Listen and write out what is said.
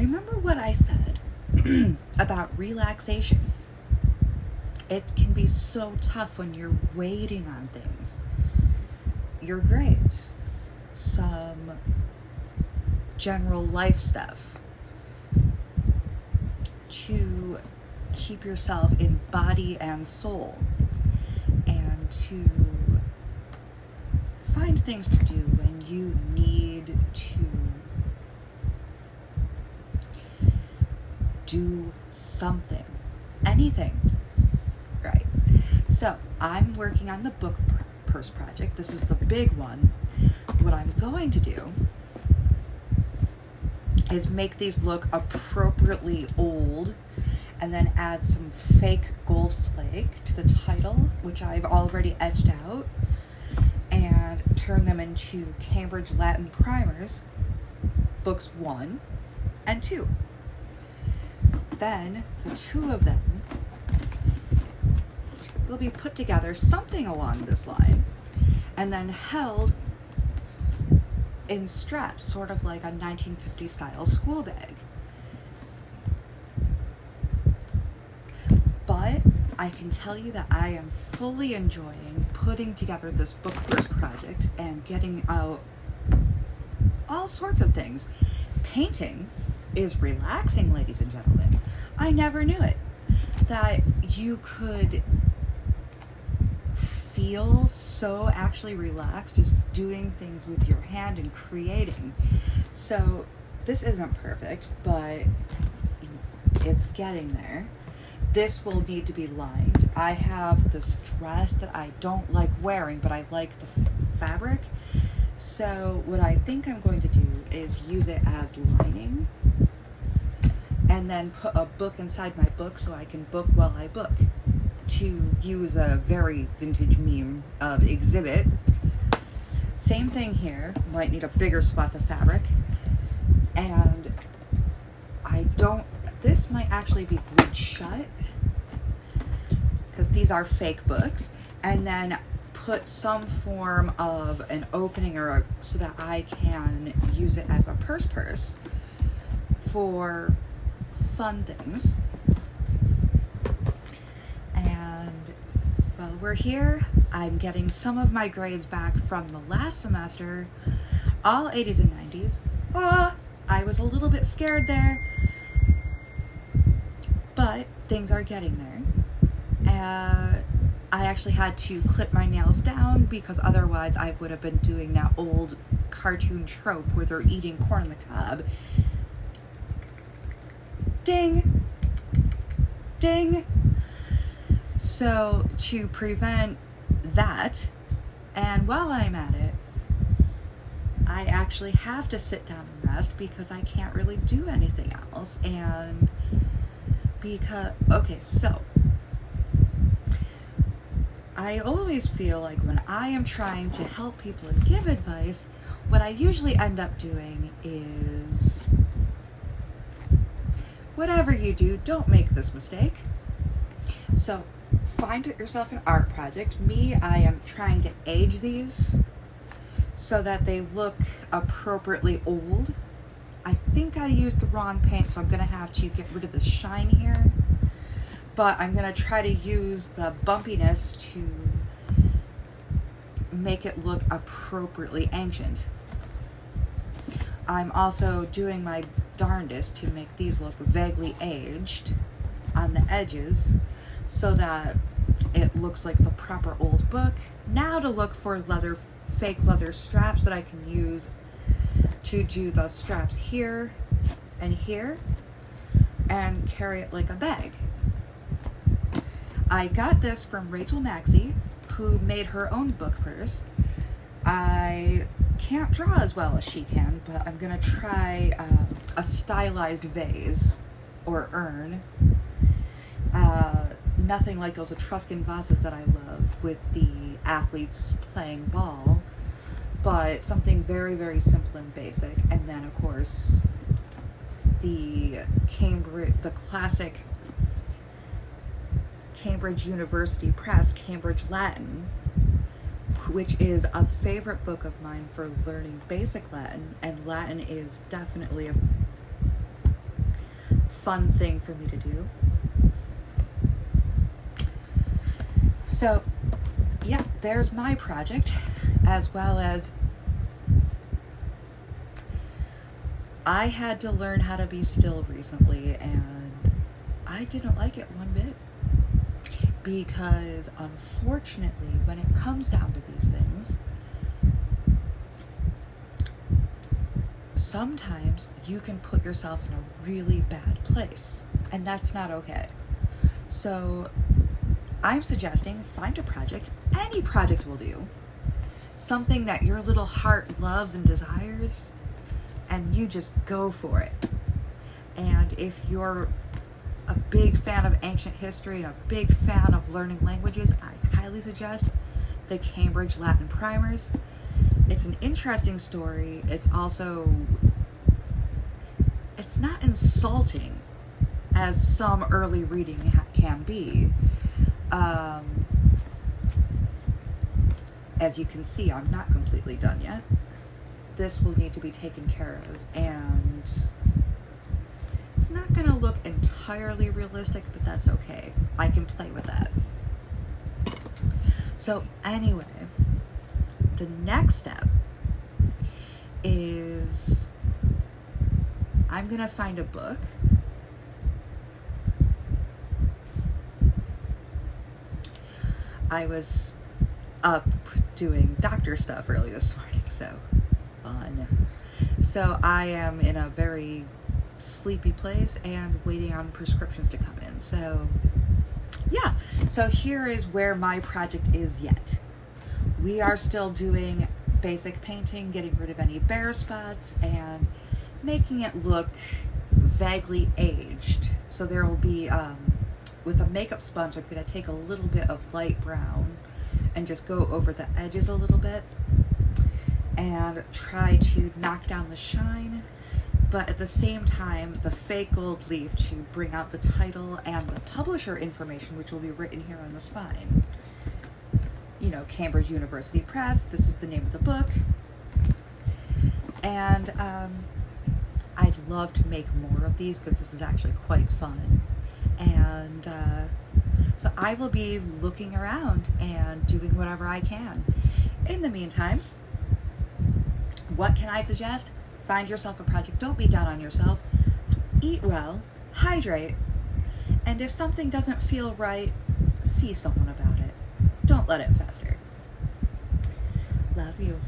remember what I said about relaxation. It can be so tough when you're waiting on things. Your grades, some general life stuff, to keep yourself in body and soul, and to find things to do when you need to do something, anything, right? So I'm working on the book purse project. This is the big one. What I'm going to do is make these look appropriately old, and then add some fake gold flake to the title, which I've already etched out, and turn them into Cambridge Latin primers, books 1 and 2. Then the two of them will be put together something along this line, and then held in straps, sort of like a 1950s style school bag. But I can tell you that I am fully enjoying putting together this book purse project and getting out all sorts of things. Painting is relaxing, ladies and gentlemen. I never knew it. That you could feel so actually relaxed just doing things with your hand and creating. So this isn't perfect, but it's getting there. This will need to be lined. I have this dress that I don't like wearing, but I like the fabric. So what I think I'm going to do is use it as lining, and then put a book inside my book so I can book while I book. To use a very vintage meme of exhibit. Same thing here. Might need a bigger swath of fabric. And this might actually be glued shut, because these are fake books. And then put some form of an opening so that I can use it as a purse for fun things. And while we're here, I'm getting some of my grades back from the last semester, all 80s and 90s. I was a little bit scared there, but things are getting there. I actually had to clip my nails down, because otherwise I would have been doing that old cartoon trope where they're eating corn on the cob. Ding! Ding! So to prevent that, and while I'm at it, I actually have to sit down and rest because I can't really do anything else. And so I always feel like when I am trying to help people and give advice, what I usually end up doing is, whatever you do, don't make this mistake. So find yourself an art project. I am trying to age these so that they look appropriately old. I think I used the wrong paint, so I'm going to have to get rid of the shine here. But I'm going to try to use the bumpiness to make it look appropriately ancient. I'm also doing my darndest to make these look vaguely aged on the edges, so that it looks like the proper old book. Now to look for fake leather straps that I can use to do the straps here and here and carry it like a bag. I got this from Rachel Maxey, who made her own book purse. I can't draw as well as she can, but I'm gonna try a stylized vase or urn. Nothing like those Etruscan vases that I love with the athletes playing ball, but something very, very simple and basic. And then, of course, the classic Cambridge University Press, Cambridge Latin, which is a favorite book of mine for learning basic Latin, and Latin is definitely fun thing for me to do. So, yeah, there's my project, as well as I had to learn how to be still recently, and I didn't like it one bit. Because unfortunately, when it comes down to these things, sometimes you can put yourself in a really bad place, and that's not okay. So I'm suggesting find a project, any project will do, something that your little heart loves and desires, and you just go for it. And if you're a big fan of ancient history and a big fan of learning languages, I highly suggest the Cambridge Latin Primers. It's an interesting story. It's not insulting as some early reading can be. As you can see, I'm not completely done yet. This will need to be taken care of, and it's not going to look entirely realistic, but that's okay. I can play with that. So anyway, the next step is I'm going to find a book. I was up doing doctor stuff early this morning, so fun. So I am in a very sleepy place and waiting on prescriptions to come in. So yeah, so here is where my project is yet. We are still doing basic painting, getting rid of any bare spots and making it look vaguely aged. So there will be, with a makeup sponge, I'm going to take a little bit of light brown and just go over the edges a little bit and try to knock down the shine, but at the same time the fake gold leaf to bring out the title and the publisher information, which will be written here on the spine. You know, Cambridge University Press, this is the name of the book. And I'd love to make more of these because this is actually quite fun. And so I will be looking around and doing whatever I can. In the meantime, what can I suggest? Find yourself a project. Don't be down on yourself. Eat well, hydrate, and if something doesn't feel right, see someone about it. Don't let it fester. Love you.